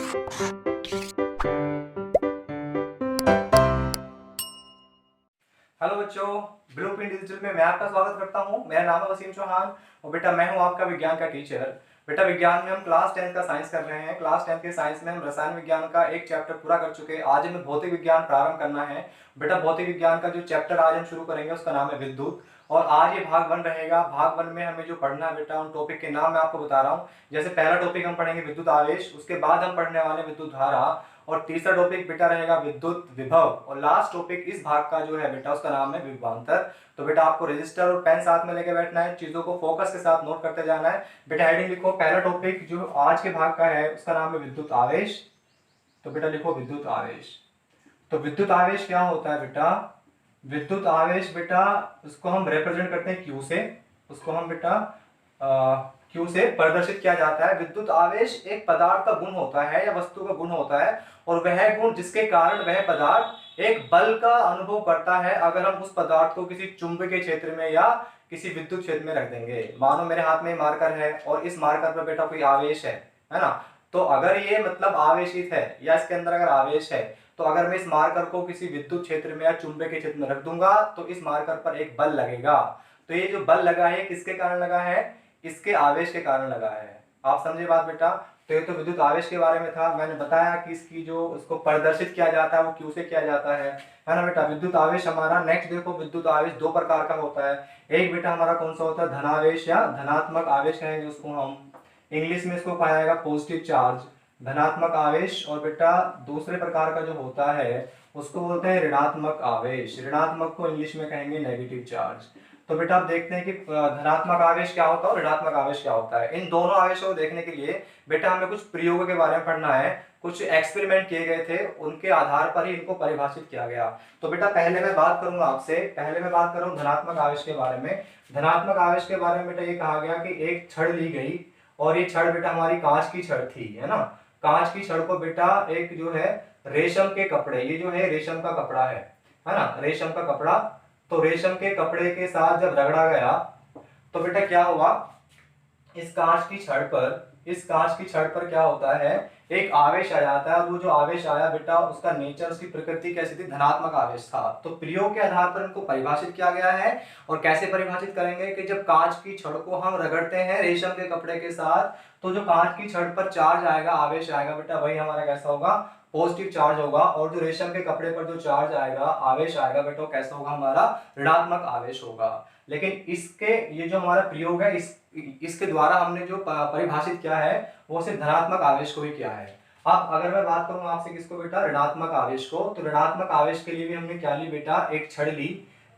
Hello बच्चों, blueprint digital में मैं आपका स्वागत करता हूं। मेरा नाम है वसीम चौहान और बेटा मैं हूं आपका विज्ञान का टीचर। बेटा विज्ञान में हम क्लास 10 का साइंस कर रहे हैं। क्लास 10 के साइंस में हम रसायन विज्ञान का एक चैप्टर पूरा कर चुके हैं। आज हमें भौतिक विज्ञान प्रारंभ करना है। बेटा भौतिक विज्ञान का जो चैप्टर आज हम शुरू करेंगे उसका नाम है विद्युत, और आज ये भाग 1 रहेगा। भाग 1 में हमें जो पढ़ना है बेटा, उन टॉपिक के नाम मैं आपको बता रहा हूँ। जैसे पहला टॉपिक हम पढ़ेंगे विद्युत आवेश, उसके बाद हम पढ़ने वाले विद्युत धारा, और तीसरा टॉपिक बेटा रहेगा विद्युत विभव, और लास्ट टॉपिक इस भाग का जो है बेटा उसका नाम है विभवांतर। तो बेटा आपको रजिस्टर और पेन साथ में लेके बैठना है, चीजों को फोकस के साथ नोट करते जाना है। बेटा हेडिंग लिखो, पहला टॉपिक जो आज के भाग का है उसका नाम है विद्युत आवेश। तो बेटा लिखो विद्युत आवेश। तो विद्युत आवेश क्या होता है बेटा? विद्युत आवेश बेटा उसको हम रिप्रेजेंट करते हैं क्यू से। उसको हम बेटा क्यू से प्रदर्शित किया जाता है। विद्युत आवेश एक पदार्थ का गुण होता है या वस्तु का गुण होता है, और वह गुण जिसके कारण वह पदार्थ एक बल का अनुभव करता है अगर हम उस पदार्थ को किसी चुंबकीय क्षेत्र में या किसी विद्युत क्षेत्र में रख देंगे। मानो मेरे हाथ में मार्कर है और इस मार्कर पर बेटा कोई आवेश है ना? तो अगर ये मतलब आवेशित है या इसके अंदर अगर आवेश है, तो अगर मैं इस मार्कर को किसी विद्युत क्षेत्र में या चुंबकीय क्षेत्र में रख दूंगा तो इस मार्कर पर एक बल लगेगा। तो ये जो बल लगा है किसके कारण लगा है? इसके आवेश के कारण लगा है। आप समझे बात बेटा? तो ये तो विद्युत आवेश के बारे में था। मैंने बताया कि इसकी जो उसको प्रदर्शित किया जाता है वो क्यू से किया जाता है ना बेटा? विद्युत आवेश हमारा नेक्स्ट देखो, विद्युत आवेश दो प्रकार का होता है। एक बेटा हमारा कौन सा होता है? धनावेश या धनात्मक आवेश कहेंगे उसको हम। इंग्लिश में इसको कहा जाएगा पॉजिटिव चार्ज, धनात्मक आवेश। और बेटा दूसरे प्रकार का जो होता है उसको बोलते हैं ऋणात्मक आवेश। ऋणात्मक को इंग्लिश में कहेंगे नेगेटिव चार्ज। तो बेटा आप देखते हैं कि धनात्मक आवेश क्या होता है और ऋणात्मक आवेश क्या होता है। इन दोनों आवेशों को देखने के लिए बेटा हमें कुछ प्रयोगों के बारे में पढ़ना है। कुछ एक्सपेरिमेंट किए गए थे, उनके आधार पर ही इनको परिभाषित किया गया। तो बेटा पहले मैं बात करूंगा आपसे, पहले मैं बात करूँ धनात्मक आवेश के बारे में। धनात्मक आवेश के बारे में बेटा ये कहा गया कि एक छड़ ली गई, और ये छड़ बेटा हमारी कांच की छड़ थी, है ना? कांच की छड़ को बेटा एक जो है रेशम के कपड़े, ये जो है रेशम का कपड़ा है ना? रेशम का कपड़ा। तो रेशम के कपड़े के साथ जब रगड़ा गया तो बेटा क्या हुआ? इस कांच की छड़ पर, इस कांच की छड़ पर क्या होता है? एक आवेश आ जाता है। और वो जो आवेश आया बेटा उसका नेचर, उसकी प्रकृति कैसी थी? धनात्मक आवेश था। तो प्रयोग के आधार पर इनको परिभाषित किया गया है। और कैसे परिभाषित करेंगे कि जब कांच की छड़ को हम रगड़ते हैं रेशम के कपड़े के साथ, तो जो कांच की छड़ पर चार्ज आएगा, आवेश आएगा बेटा, वही हमारा कैसा होगा? पॉजिटिव चार्ज होगा। और जो रेशम के कपड़े पर जो चार्ज आएगा, आवेश आएगा बेटा, वो कैसा होगा? हमारा ऋणात्मक आवेश होगा। लेकिन इसके ये जो हमारा प्रयोग है, इसके द्वारा हमने जो परिभाषित किया है वो सिर्फ धनात्मक आवेश को ही किया है। अब अगर मैं बात करूं आपसे किसको बेटा? ऋणात्मक आवेश को। तो ऋणात्मक आवेश के लिए भी हमने क्या ली बेटा? एक छड़ ली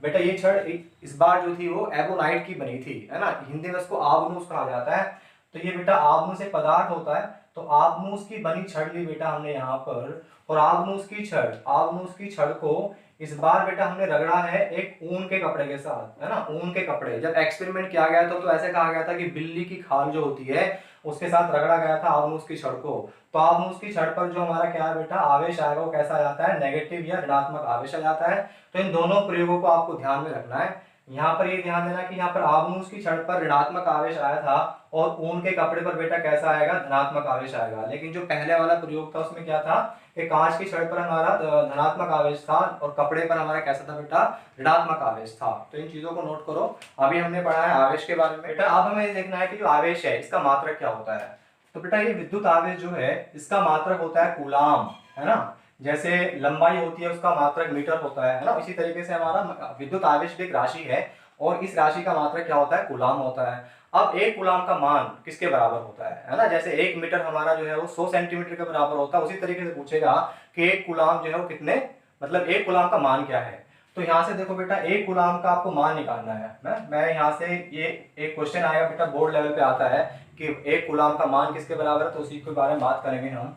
बेटा। ये छड़ इस बार जो थी वो एबोनाइट की बनी थी, है ना? हिंदी में इसको आबनूस कहा जाता है। तो ये बेटा आबनूस एक पदार्थ होता है। तो आबनूस की बनी छड़ ली बेटा हमने यहाँ पर, और आबनूस की छड़, आबनूस की छड़ को इस बार बेटा हमने रगड़ा है एक ऊन के कपड़े के साथ, है ना? ऊन के कपड़े। जब एक्सपेरिमेंट किया गया तो ऐसे कहा गया था कि बिल्ली की खाल जो होती है उसके साथ रगड़ा गया था आबनूस की छड़ को। तो आबनूस की छड़ पर जो हमारा क्या है बेटा? आवेश आएगा, वो कैसा आ जाता है? नेगेटिव या ऋणात्मक आवेश आ जाता है। तो इन दोनों प्रयोगों को आपको ध्यान में रखना है। यहाँ पर ये ध्यान देना कि यहाँ पर आबनूस की छड़ पर ऋणात्मक आवेश आया था, और ऊन के कपड़े पर बेटा कैसा आएगा? धनात्मक आवेश आएगा। लेकिन जो पहले वाला प्रयोग था उसमें क्या था कि कांच की छड़ पर हमारा धनात्मक आवेश था और कपड़े पर हमारा कैसा था बेटा? ऋणात्मक आवेश था। तो इन चीजों को नोट करो। अभी हमने पढ़ा है आवेश के बारे में बेटा। अब हमें देखना है कि जो आवेश है इसका मात्रक क्या होता है। तो बेटा ये विद्युत आवेश जो है इसका मात्रक होता है कूलाम, है ना? जैसे लंबाई होती है उसका मात्रक मीटर होता है ना? इसी तरीके से हमारा विद्युत आवेश भी एक राशि है, और इस राशि का मात्रक क्या होता है? कूलाम होता है। अब एक कूलाम का मान किसके बराबर होता है ना? जैसे 1 मीटर हमारा जो है वो 100 सेंटीमीटर के बराबर होता है, उसी तरीके से पूछेगा कि एक कूलाम जो है वो कितने, मतलब एक कूलाम का मान क्या है। तो यहाँ से देखो बेटा, एक कूलाम का आपको मान निकालना है। मैं यहाँ से ये एक क्वेश्चन आएगा बेटा, बोर्ड लेवल पे आता है कि एक कूलाम का मान किसके बराबर है, तो उसी के बारे में बात करेंगे हम।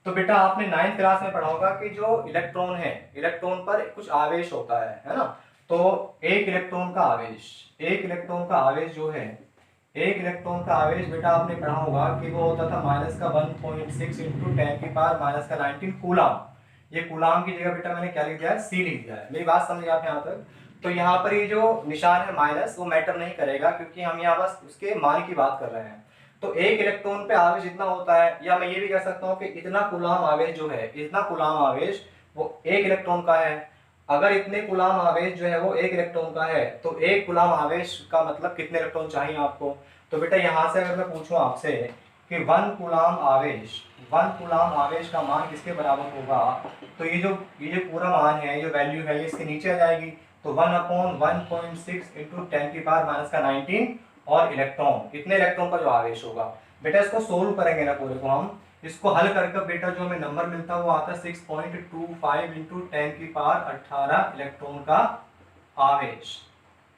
तो बेटा आपने 9th क्लास में पढ़ा होगा कि जो इलेक्ट्रॉन है, इलेक्ट्रॉन पर कुछ आवेश होता है ना? तो एक इलेक्ट्रॉन का आवेश, एक इलेक्ट्रॉन का आवेश जो है, एक इलेक्ट्रॉन का आवेश बेटा आपने पढ़ा होगा कि वो होता था माइनस का 1.6 इंटू 10 की पावर माइनस का 19 कूलाम। ये कूलाम की जगह बेटा मैंने क्या लिख दिया है? सी लिख दिया है। मेरी बात समझिए आप यहाँ तक। तो यहाँ पर ये जो निशान है माइनस, वो मैटर नहीं करेगा, क्योंकि हम यहाँ बस उसके मान की बात कर रहे हैं। तो एक इलेक्ट्रॉन पे आवेश इतना होता है, या मैं ये भी कह सकता हूँ कि इतना कूलाम आवेश जो है, इतना कूलाम आवेश वो एक इलेक्ट्रॉन का है। अगर इतने कूलाम आवेश जो है वो एक इलेक्ट्रॉन का है, तो एक कूलाम आवेश का मतलब कितने इलेक्ट्रॉन चाहिए आपको। तो बेटा यहाँ से अगर मैं पूछूं आपसे कि वन कूलाम आवेश का मान किसके बराबर होगा, तो ये जो पूरा मान है, ये वैल्यू है, ये इसके नीचे आ जाएगी। तो 1/1.6 इंटू 10⁻⁹ और इलेक्ट्रॉन, इतने इलेक्ट्रॉन का जो आवेश होगा। बेटा इसको सोल्व करेंगे ना पूरे को हम, इसको हल करके बेटा जो हमें नंबर मिलता है वो आता है 6.25 इंटू 10⁻18 इलेक्ट्रॉन का आवेश।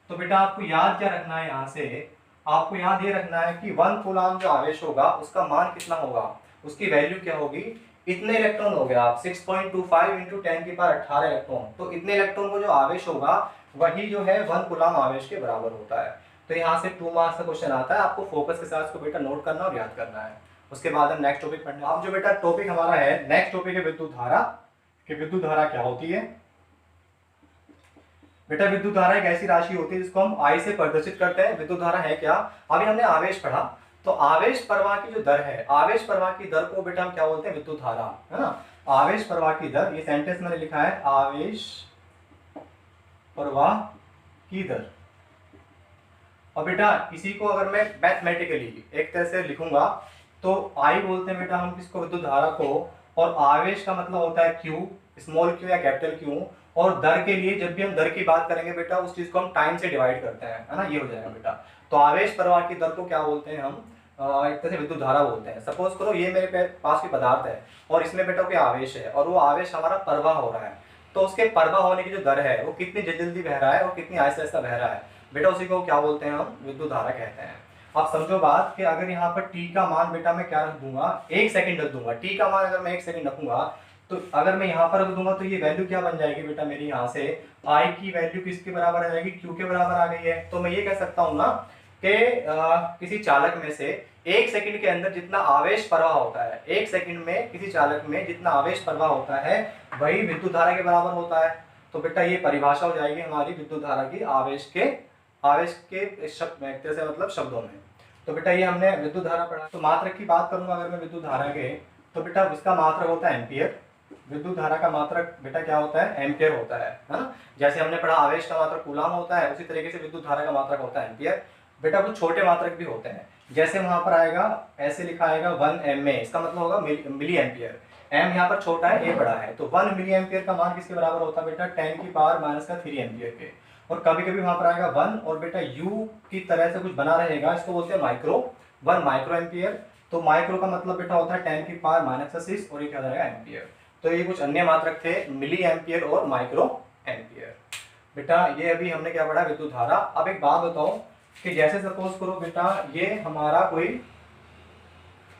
तो बेटा आपको याद क्या रखना है, यहाँ से आपको याद ये रखना है कि 1 कूलाम जो आवेश होगा उसका मान कितना होगा, उसकी वैल्यू क्या होगी, इतने इलेक्ट्रॉन हो गया, आप 6.25 इंटू 10⁻18 इलेक्ट्रॉन। तो इतने इलेक्ट्रॉन को जो आवेश होगा वही जो है 1 कूलाम आवेश के बराबर होता है। तो यहाँ से 2 मार्क्स का क्वेश्चन आता है, आपको फोकस के साथ इसको बेटा नोट करना और याद करना है। उसके बाद हम नेक्स्ट टॉपिक पढ़ना। अब जो बेटा टॉपिक हमारा है, नेक्स्ट टॉपिक है विद्युत धारा, कि विद्युत धारा क्या होती है। बेटा विद्युत धारा एक ऐसी राशि होती है जिसको हम आई से प्रदर्शित करते हैं। विद्युत धारा है क्या, अभी हमने आवेश पढ़ा, तो आवेश प्रवाह की जो दर है, आवेश प्रवाह की दर को बेटा हम क्या बोलते हैं, विद्युत धारा, है ना। आवेश प्रवाह की दर, ये सेंटेंस मैंने लिखा है, आवेश प्रवाह की दर। और बेटा इसी को अगर मैं मैथमेटिकली एक तरह से लिखूंगा तो आई बोलते हैं बेटा हम किसको, विद्युत धारा को, और आवेश का मतलब होता है क्यू, स्मॉल क्यू या कैपिटल क्यू, और दर के लिए जब भी हम दर की बात करेंगे बेटा उस चीज को हम टाइम से डिवाइड करते हैं, है ना, ये हो जाएगा बेटा। तो आवेश प्रवाह की दर को क्या बोलते हैं हम, एक तरह से विद्युत धारा बोलते हैं। सपोज करो ये मेरे पास कोई पदार्थ है और इसमें बेटा कोई आवेश है, और वो आवेश हमारा प्रवाह हो रहा है, तो उसके प्रवाह होने की जो दर है वो कितनी जल्दी बह रहा है और कितनी आहिस्ता आहिस्ता बह रहा है, बेटा उसी को क्या बोलते हैं हम, विद्युत धारा कहते हैं। अब समझो बात कि अगर यहाँ पर t का मान बेटा मैं क्या रख दूंगा, 1 सेकंड रख दूंगा। t का मान अगर मैं 1 सेकंड रखूंगा तो अगर मैं यहाँ पर रख दूंगा तो ये वैल्यू क्या बन जाएगी बेटा मेरी, यहाँ से I की वैल्यू किसके बराबर आ जाएगी, Q के बराबर आ गई है। तो मैं ये कह सकता हूँ ना कि किसी चालक में से 1 सेकंड के अंदर जितना आवेश प्रवाह होता है, 1 सेकंड में किसी चालक में जितना आवेश प्रवाह होता है वही विद्युत धारा के बराबर होता है। तो बेटा ये परिभाषा हो जाएगी हमारी विद्युत धारा की, आवेश के शब्द में, एक तरह से मतलब शब्दों में। तो बेटा ये हमने विद्युत धारा पढ़ा। तो मात्रक की बात करूंगा अगर मैं विद्युत धारा के, तो बेटा इसका मात्रक होता है एम्पियर। विद्युत धारा का मात्रक बेटा क्या होता है, एम्पियर होता है ना। जैसे हमने पढ़ा आवेश का मात्रक कूलाम होता है, उसी तरीके से विद्युत धारा का मात्रक होता है एम्पियर। बेटा कुछ छोटे मात्रक भी होते हैं, जैसे वहां पर आएगा, ऐसे लिखा आएगा 1 mA, इसका मतलब होगा मिली एम्पियर। एम यहाँ पर छोटा है, ए बड़ा है, तो 1 मिली एम्पियर का मान किसके बराबर होता है बेटा, 10⁻³ एम्पियर के। और कभी कभी वहां पर आएगा 1 और बेटा यू की तरह से कुछ बना रहेगा, इसको बोलते हैं माइक्रो, 1 माइक्रो एम्पियर। तो माइक्रो का मतलब बेटा होता है 10⁻⁻⁶ और ये क्या जाएगा एम्पियर। तो ये कुछ अन्य मात्रक थे, मिली एम्पियर और माइक्रो एम्पियर। बेटा ये अभी हमने क्या पढ़ा, विद्युत धारा। अब एक बात बताओ कि जैसे सपोज करो बेटा ये हमारा कोई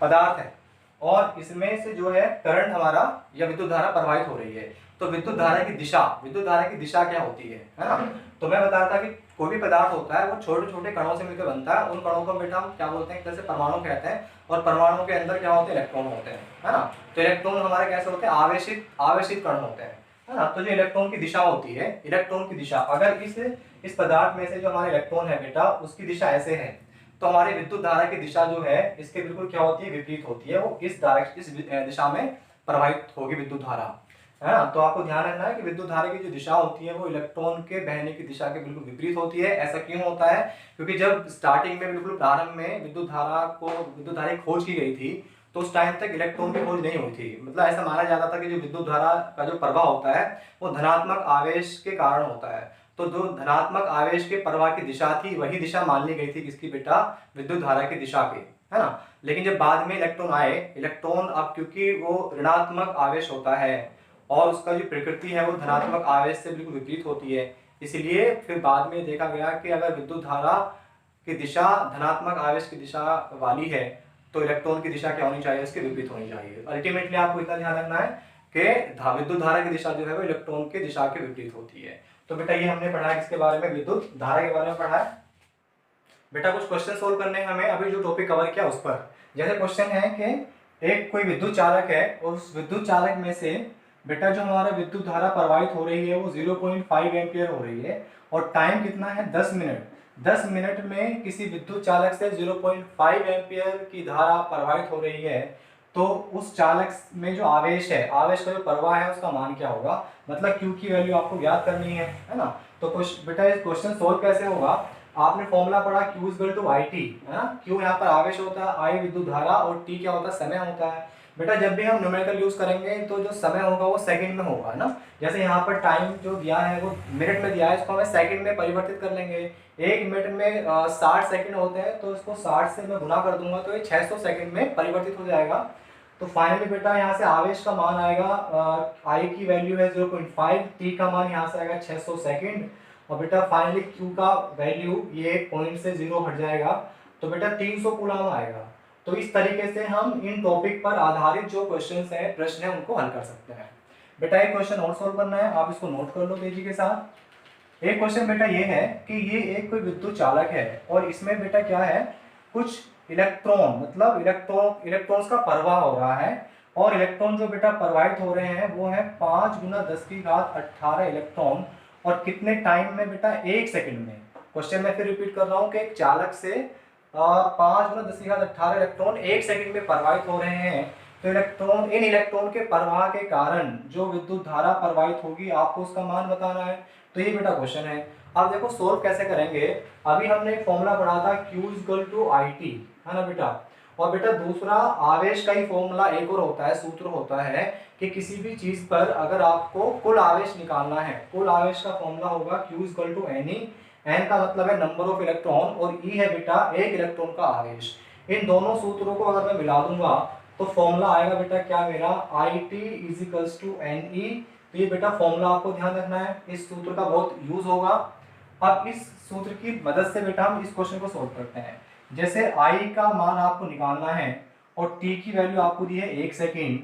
पदार्थ है और इसमें से जो है करंट हमारा या विद्युत धारा प्रवाहित हो रही है, तो विद्युत धारा की दिशा क्या होती है ना। तो मैं बता रहा था कि कोई भी पदार्थ होता है वो छोटे छोटे कणों से मिलकर बनता है, उन कणों को बेटा हम क्या बोलते हैं, एक तरह से परमाणु कहते हैं, और परमाणु के अंदर क्या होते हैं, इलेक्ट्रॉन होते हैं, है ना। तो इलेक्ट्रॉन हमारे कैसे होते हैं, आवेशित कण होते हैं, है ना। तो जो इलेक्ट्रॉन की दिशा होती है, इलेक्ट्रॉन की दिशा, अगर इस पदार्थ में से जो हमारे इलेक्ट्रॉन है बेटा उसकी दिशा ऐसे है, तो हमारी विद्युत धारा की दिशा जो है इसके बिल्कुल क्या होती है, विपरीत होती है, वो इस दिशा में प्रवाहित होगी विद्युत धारा, है ना। तो आपको ध्यान रखना है कि विद्युत धारा की जो दिशा होती है वो इलेक्ट्रॉन के बहने की दिशा के बिल्कुल विपरीत होती है। ऐसा क्यों होता है, क्योंकि जब स्टार्टिंग में बिल्कुल प्रारंभ में विद्युत धारा की खोज की गई थी तो उस टाइम तक इलेक्ट्रॉन की खोज नहीं हुई थी। मतलब ऐसा माना जाता था कि जो विद्युत धारा का जो प्रवाह होता है वो धनात्मक आवेश के कारण होता है। तो जो धनात्मक आवेश के प्रवाह की दिशा थी वही दिशा मान ली गई थी किसकी बेटा, विद्युत धारा की दिशा की, है ना। लेकिन जब बाद में इलेक्ट्रॉन आए, इलेक्ट्रॉन अब क्योंकि वो ऋणात्मक आवेश होता है और उसका जो प्रकृति है वो धनात्मक आवेश से बिल्कुल विपरीत होती है, इसलिए फिर बाद में देखा गया कि अगर विद्युत धारा की दिशा धनात्मक आवेश की दिशा वाली है तो इलेक्ट्रॉन की दिशा क्या होनी चाहिए, उसके विपरीत होनी चाहिए। अल्टीमेटली आपको इतना ध्यान रखना है कि विद्युत धारा की दिशा जो है वो इलेक्ट्रॉन की दिशा के विपरीत होती है। तो बेटा ये हमने पढ़ा है किसके बारे में, विद्युत धारा के बारे में पढ़ा है। बेटा कुछ क्वेश्चन सोल्व करने हैं हमें अभी जो टॉपिक कवर किया उस पर। जैसे क्वेश्चन है कि एक कोई विद्युत चालक है और उस विद्युत चालक में से बेटा जो हमारा विद्युत धारा प्रवाहित हो रही है वो 0.5 एम्पियर हो रही है और टाइम कितना है 10 मिनट। 10 मिनट में किसी विद्युत चालक से 0.5 एम्पियर की धारा प्रवाहित हो रही है, तो उस चालक में जो आवेश है, आवेश का जो प्रवाह है, उसका मान क्या होगा, मतलब Q की वैल्यू आपको ज्ञात करनी है ना। तो बेटा इस क्वेश्चन सोल्व कैसे होगा, आपने फॉर्मूला पढ़ा Q equal to I t, है ना। Q यहाँ पर आवेश होता है, I विद्युत धारा, और T क्या होता है, समय होता है। बेटा जब भी हम न्यूमेरिकल यूज करेंगे तो जो समय होगा वो सेकंड में होगा ना। जैसे यहाँ पर टाइम जो दिया है वो मिनट में दिया है, इसको हमें सेकंड में परिवर्तित कर लेंगे। एक मिनट में 60 सेकंड होते हैं, तो इसको 60 से मैं गुना कर दूंगा तो ये 600 सेकंड में परिवर्तित हो जाएगा। तो फाइनली बेटा यहाँ से आवेश का मान आएगा, आई की वैल्यू है 0.5, टी का मान यहाँ से आएगा 600 सेकंड, और बेटा फाइनली क्यू का वैल्यू ये पॉइंट से 0 हट जाएगा, तो बेटा 300 कूलम आएगा। तो इस तरीके से हम इन टॉपिक पर आधारित जो क्वेश्चंस हैं, प्रश्न हैं, उनको हल कर सकते हैं। बेटा एक क्वेश्चन और सॉल्व करना है, आप इसको नोट कर लो तेजी के साथ। एक क्वेश्चन बेटा ये है कि ये एक कोई विद्युत चालक है, और इसमें बेटा क्या है, कुछ इलेक्ट्रॉन, मतलब इलेक्ट्रॉन्स का प्रवाह हो रहा है, और इलेक्ट्रॉन जो बेटा प्रवाहित हो रहे हैं वो है 5 × 10⁸ इलेक्ट्रॉन, और कितने टाइम में बेटा, 1 सेकंड में। क्वेश्चन मैं फिर रिपीट कर रहा हूँ कि एक चालक से 5 × 10⁸ इलेक्ट्रॉन 1 सेकंड में प्रवाहित हो रहे हैं। तो इन इलेक्ट्रॉन के प्रवाह के कारण जो विद्युत धारा प्रवाहित होगी, आपको उसका मान बताना है। तो ये बेटा क्वेश्चन है। अब देखो सोल्व कैसे करेंगे। अभी हमने एक फॉर्मूला पढ़ा था Q equal to I t, है ना बेटा। और बेटा दूसरा आवेश का ही फॉर्मूला एक और होता है, सूत्र होता है कि किसी भी चीज पर अगर आपको कुल आवेश निकालना है, कुल आवेश का फॉर्मूला होगा Q equal to n e. N का मतलब है नंबर ऑफ इलेक्ट्रॉन, और ई है बेटा एक इलेक्ट्रॉन का आवेश। इन दोनों सूत्रों को अगर मैं मिला दूंगा तो फॉर्मूला आएगा बेटा क्या मेरा, I t is equals to n e. तो ये बेटा फॉर्मूला आपको ध्यान रखना है, इस सूत्र का बहुत यूज होगा। अब इस सूत्र की मदद से बेटा हम इस क्वेश्चन को सोल्व करते हैं। जैसे आई का मान आपको निकालना है, और टी की वैल्यू आपको दी है 1 सेकेंड,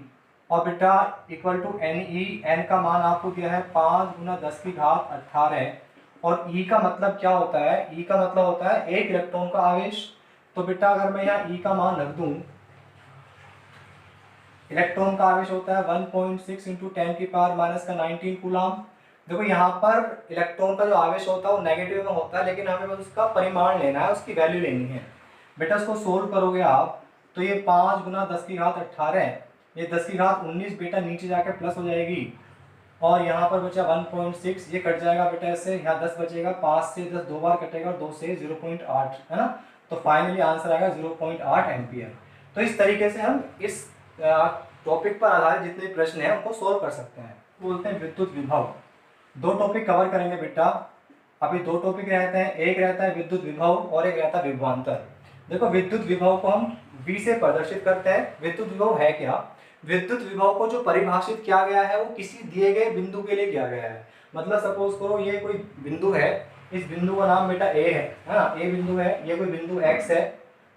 और बेटा equal to n e, n का मान आपको दिया है 5 × 10⁸, और ई का मतलब क्या होता है, ई का मतलब होता है एक इलेक्ट्रॉन का आवेश। तो बेटा अगर मैं यहाँ ई का मान रख दूं, इलेक्ट्रॉन का आवेश होता है 1.6 × 10⁻⁻⁻19 कूलम। देखो यहाँ पर इलेक्ट्रॉन का जो आवेश होता है वो नेगेटिव में होता है, लेकिन हमें बस उसका परिमाण लेना है, उसकी वैल्यू लेनी है। बेटा इसको सोल्व करोगे आप तो ये 5 × 10⁸, ये 10⁻19 बेटा नीचे जाके प्लस हो जाएगी, और यहाँ पर बचा 1.6, ये कट जाएगा बेटा इससे, यहाँ 10 बचेगा, 5 से 10 दो बार कटेगा, और 2 से 0.8, है ना। तो फाइनली आंसर आएगा 0.8 एम्पियर। तो इस तरीके से हम इस टॉपिक पर आधारित जितने प्रश्न हैं उनको सोल्व कर सकते हैं। बोलते हैं विद्युत विभव। 2 टॉपिक कवर करेंगे बेटा। अभी 2 टॉपिक रहते हैं, एक रहता है विद्युत विभव और एक रहता है विभवांतर। देखो विद्युत विभव को हम V से प्रदर्शित करते हैं। विद्युत विभव है क्या, विद्युत विभव को जो परिभाषित किया गया है वो किसी दिए गए बिंदु के लिए किया गया है। मतलब सपोज करो ये कोई बिंदु है, इस बिंदु का नाम बेटा A है ना, A बिंदु है, ये कोई बिंदु X है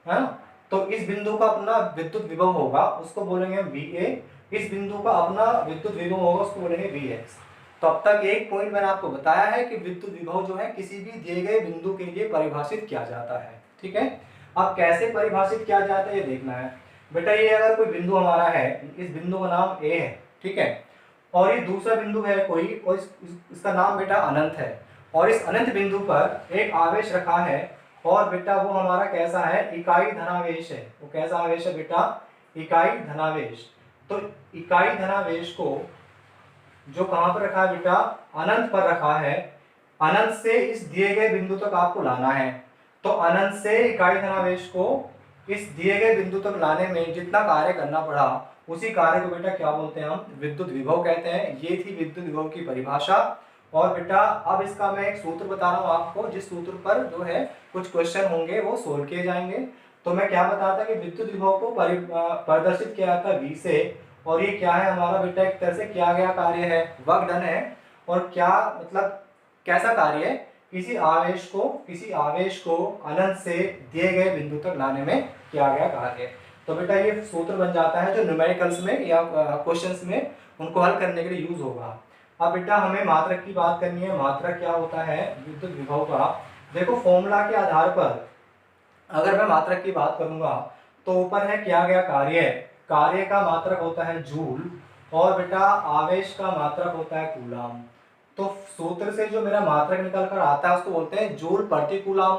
ना। तो इस बिंदु का अपना विद्युत विभव होगा, उसको बोलेंगे VA। इस बिंदु का अपना विद्युत विभव होगा, उसको बोलेंगे VX। तो अब तक एक पॉइंट मैंने आपको बताया है कि विद्युत विभव जो है किसी भी दिए गए बिंदु के लिए परिभाषित किया जाता है, ठीक है। अब कैसे परिभाषित किया जाता है ये देखना है बेटा। ये अगर कोई बिंदु हमारा है, इस बिंदु का नाम A है, ठीक है, और ये दूसरा बिंदु है कोई, और इसका नाम बेटा अनंत है, और इस अनंत बिंदु पर एक आवेश रखा है, और बेटा वो हमारा कैसा है, इकाई धनावेश है। वो कैसा आवेश है बेटा, इकाई धनावेश। तो इकाई धनावेश को जो कहां पर रखा है बेटा, अनंत पर रखा है। अनंत से इस दिए गए बिंदु तक आपको लाना है। तो अनंत से इकाई धनावेश को इस दिए गए बिंदु तक लाने में जितना कार्य करना पड़ा, उसी कार्य को बेटा क्या बोलते हैं, हम विद्युत विभव कहते हैं। ये थी विद्युत विभव की परिभाषा। और बेटा अब इसका मैं एक सूत्र बता रहा हूँ आपको, जिस सूत्र पर जो है कुछ क्वेश्चन होंगे वो सोल्व किए जाएंगे। तो मैं क्या बताया था कि विद्युत विभव को प्रदर्शित किया जाता है V से, और ये क्या है हमारा बेटा, एक तरह से किया गया कार्य है, वर्क डन है। और क्या मतलब कैसा कार्य है, किसी आवेश को अनंत से दिए गए बिंदु तक लाने में किया गया कार्य। तो बेटा ये सूत्र बन जाता है जो न्यूमेरिकल्स में या क्वेश्चंस में उनको हल करने के लिए यूज होगा। अब बेटा हमें मात्रक की बात करनी है। मात्रक क्या होता है विद्युत विभव का। देखो फॉर्मूला के आधार पर अगर मैं मात्रक की बात करूंगा तो ऊपर है किया गया कार्य, कार्य का मात्रक होता है जूल, और बेटा आवेश का मात्रक होता है कूलम। तो सूत्र से जो मेरा मात्रक निकल कर आता है उसको बोलते हैं जूल प्रति कूलाम,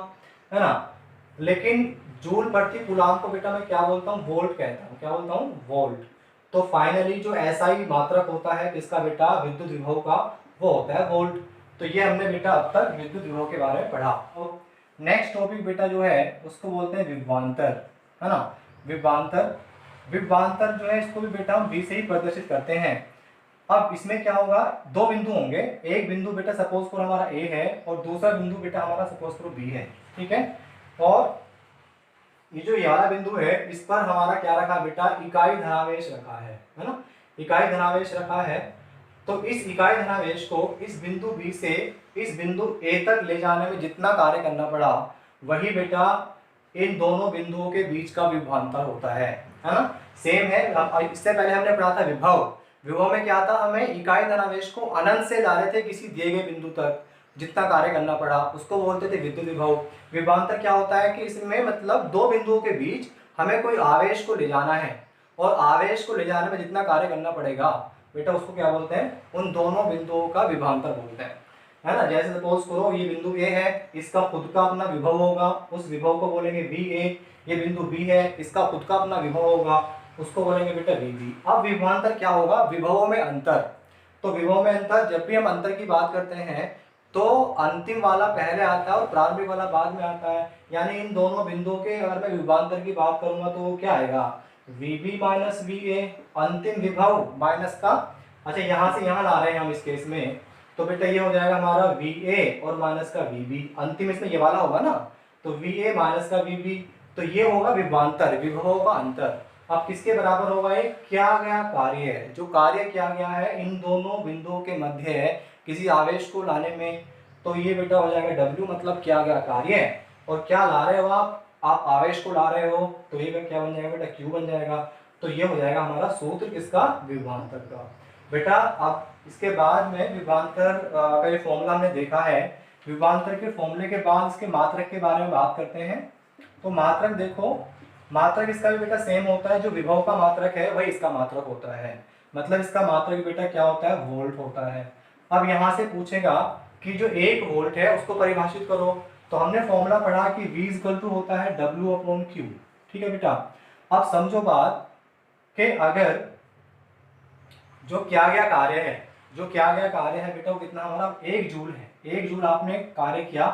है ना। लेकिन जूल प्रति कूलाम को बेटा मैं क्या बोलता हूँ, वोल्ट कहता हूँ। क्या बोलता हूँ, वोल्ट। तो फाइनली जो एसआई मात्रक होता है किसका बेटा, विद्युत विभव का, वो होता है वोल्ट। तो ये हमने बेटा अब तक विद्युत विभव के बारे में पढ़ा। तो नेक्स्ट टॉपिक बेटा जो है उसको बोलते हैं विभवांतर, है ना। विभवांतर, विभवांतर जो है इसको भी बेटा हम V से ही प्रदर्शित करते हैं। अब इसमें क्या होगा, दो बिंदु होंगे, एक बिंदु बेटा सपोज करो हमारा A है और दूसरा बिंदु बेटा हमारा सपोज करो B है, ठीक है। और ये जो ये वाला बिंदु है इस पर हमारा क्या रखा बेटा, इकाई धनावेश रखा है ना, इकाई धनावेश रखा है। तो इस इकाई धनावेश को इस बिंदु B से इस बिंदु A तक ले जाने में जितना कार्य करना पड़ा वही बेटा इन दोनों बिंदुओं के बीच का विभवांतर होता है ना। सेम है, इससे पहले हमने पढ़ा था विभव। विभव में क्या था, हमें इकाई धनावेश को अनंत से ला रहे थे किसी दिए गए बिंदु तक, जितना कार्य करना पड़ा उसको बोलते थे विद्युत विभव। विभवांतर क्या होता है कि इसमें मतलब दो बिंदुओं के बीच हमें कोई आवेश को ले जाना है और आवेश को ले जाने में जितना कार्य करना पड़ेगा बेटा उसको क्या बोलते हैं, उन दोनों बिंदुओं का विभवांतर बोलते हैं, है ना। जैसे सपोज करो ये बिंदु A है, इसका खुद का अपना विभव होगा, उस विभव को बोलेंगे VA। ये बिंदु B है, इसका खुद का अपना विभव होगा, उसको बोलेंगे बेटा VB। अब विभवांतर क्या होगा, विभवों में अंतर। तो विभव में अंतर, जब भी हम अंतर की बात करते हैं तो अंतिम वाला पहले आता है और प्रारंभिक वाला बाद में आता है। यानी इन दोनों बिंदुओं के अगर मैं विभवांतर की बात करूंगा तो क्या आएगा, VB माइनस VA, अंतिम विभव माइनस का, अच्छा यहाँ से यहाँ ला रहे हैं हम इस केस में, तो बेटा ये हो जाएगा हमारा VA और माइनस का VB, अंतिम इसमें ये वाला होगा ना, तो VA माइनस का VB। तो ये होगा विभवांतर, विभवों का अंतर। अब किसके बराबर होगा, ये किया गया कार्य है, जो कार्य किया गया है इन दोनों बिंदुओं के मध्य है किसी आवेश को लाने में, तो ये बेटा हो जाएगा W, मतलब किया गया कार्य। और क्या ला रहे हो आप आवेश को ला रहे हो, तो ये क्या बन जाएगा बेटा, Q बन जाएगा। तो ये हो जाएगा हमारा सूत्र किसका, विभवांतर का। बेटा अब इसके बाद में विभवांतर का ये फॉर्मूला हमने देखा है। विभवांतर के फॉर्मूले के बाद इसके मात्रक के बारे में बात करते हैं। तो मात्रक देखो, मात्रक इसका भी बेटा सेम होता है, जो विभव का मात्रक है वही इसका मात्रक होता है, मतलब इसका मात्रक बेटा क्या होता है, वोल्ट होता है। अब यहाँ से पूछेगा कि जो 1 वोल्ट है उसको परिभाषित करो, तो हमने फॉर्मूला पढ़ा कि V इक्वल टू होता है W/Q, ठीक है बेटा। अब समझो बात कि अगर जो किया गया कार्य है, जो किया गया कार्य है बेटा वो कितना हमारा 1 जूल है। 1 जूल आपने कार्य किया,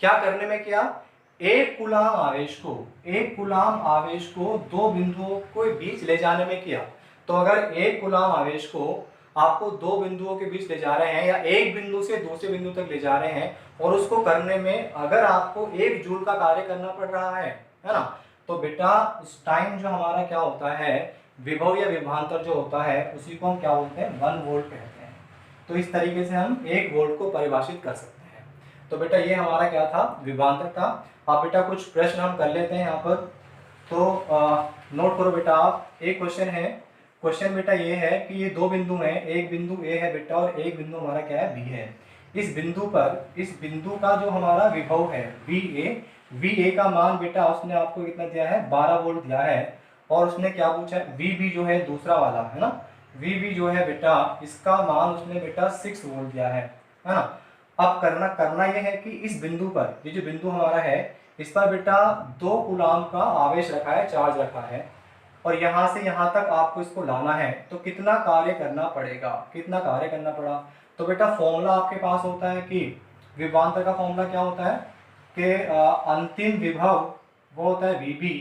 क्या करने में किया, एक कूलाम आवेश को, एक कूलाम आवेश को दो बिंदुओं के बीच ले जाने में किया। तो अगर एक कूलाम आवेश को आपको दो बिंदुओं के बीच ले जा रहे हैं या एक बिंदु से दूसरे बिंदु तक ले जा रहे हैं और उसको करने में अगर आपको 1 जूल का कार्य करना पड़ रहा है ना, तो बेटा उस टाइम जो हमारा क्या होता है, विभव या विभवांतर जो होता है उसी को हम क्या बोलते हैं, 1 वोल्ट कहते हैं। तो इस तरीके से हम 1 वोल्ट को परिभाषित कर सकते हैं। तो बेटा ये हमारा क्या था, विभवांतर था। अब बेटा कुछ प्रश्न हम कर लेते हैं यहाँ पर, तो नोट करो बेटा आप। एक क्वेश्चन है, क्वेश्चन बेटा ये है कि ये दो बिंदु हैं, एक बिंदु A है बेटा और एक बिंदु हमारा क्या है, B है। इस बिंदु पर, इस बिंदु का जो हमारा विभव है VA का मान बेटा उसने आपको कितना दिया है, 12 वोल्ट दिया है। और उसने क्या पूछा है, VB जो है दूसरा वाला है ना, VB जो है बेटा इसका मान उसने बेटा 6 वोल्ट दिया है ना। अब करना यह है कि इस बिंदु पर, ये जो बिंदु हमारा है इस पर बेटा 2 कूलाम का आवेश रखा है, चार्ज रखा है, और यहाँ से यहाँ तक आपको इसको लाना है। तो कितना कार्य करना पड़ेगा, कितना कार्य करना पड़ा। तो बेटा फॉर्मूला आपके पास होता है कि विभवांतर का फॉर्मूला क्या होता है कि अंतिम विभव वो होता है VB।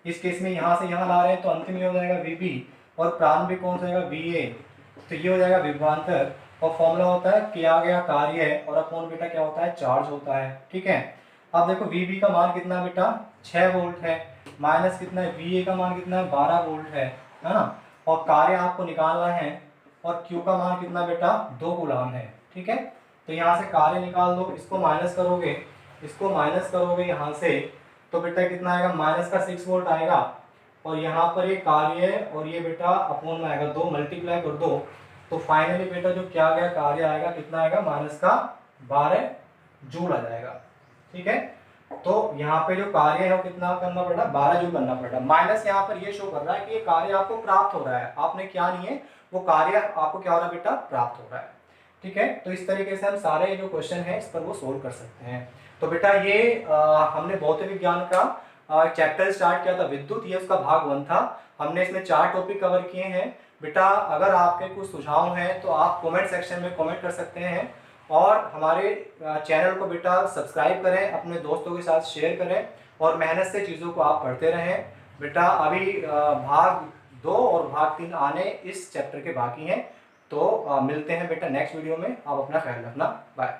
इस केस में यहाँ से यहाँ ला रहे हैं तो अंतिम ये हो जाएगा VB और प्रारंभिक कौन सा जाएगा, VA। तो ये हो जाएगा विभवांतर। और फॉर्मूला होता है किया गया कार्य और अपॉन बेटा क्या होता है, चार्ज होता है, ठीक है। अब देखो VB का मान कितना बेटा 6 वोल्ट है, माइनस कितना है, VA का मान कितना है 12 वोल्ट है ना। और कार्य आपको निकालना है और Q का मान कितना बेटा 2 कूलाम है, ठीक है। तो यहाँ से कार्य निकाल दो, इसको माइनस करोगे, इसको माइनस करोगे यहाँ से, तो बेटा कितना आएगा, माइनस का 6 वोल्ट आएगा। और यहाँ पर ये कार्य और ये बेटा अपॉन में आएगा 2, मल्टीप्लाई कर दो, तो फाइनली बेटा जो किया गया कार्य आएगा कितना आएगा, माइनस का 12 जूल आ जाएगा, ठीक है। तो यहाँ पे जो कार्य है वो कितना करना पड़ रहा है, 12 जूल करना पड़ रहा है। माइनस यहाँ पर ये शो कर रहा है कि ये कार्य आपको प्राप्त हो रहा है, आपने क्या नहीं है, वो कार्य आपको क्या हो रहा है बेटा, प्राप्त हो रहा है। ठीक है। तो इस तरीके से हम सारे जो क्वेश्चन हैं इस पर वो सोल्व कर सकते हैं। तो बेटा ये हमने भौतिक विज्ञान का चैप्टर स्टार्ट किया था विद्युत, ये उसका भाग 1 था। हमने इसमें 4 टॉपिक कवर किए हैं। बेटा अगर आपके कुछ सुझाव हैं तो आप कमेंट सेक्शन में कमेंट कर सकते हैं, और हमारे चैनल को बेटा सब्सक्राइब करें, अपने दोस्तों के साथ शेयर करें, और मेहनत से चीज़ों को आप पढ़ते रहें। बेटा अभी भाग 2 और भाग 3 आने इस चैप्टर के बाकी हैं। तो मिलते हैं बेटा नेक्स्ट वीडियो में। आप अपना ख्याल रखना। बाय।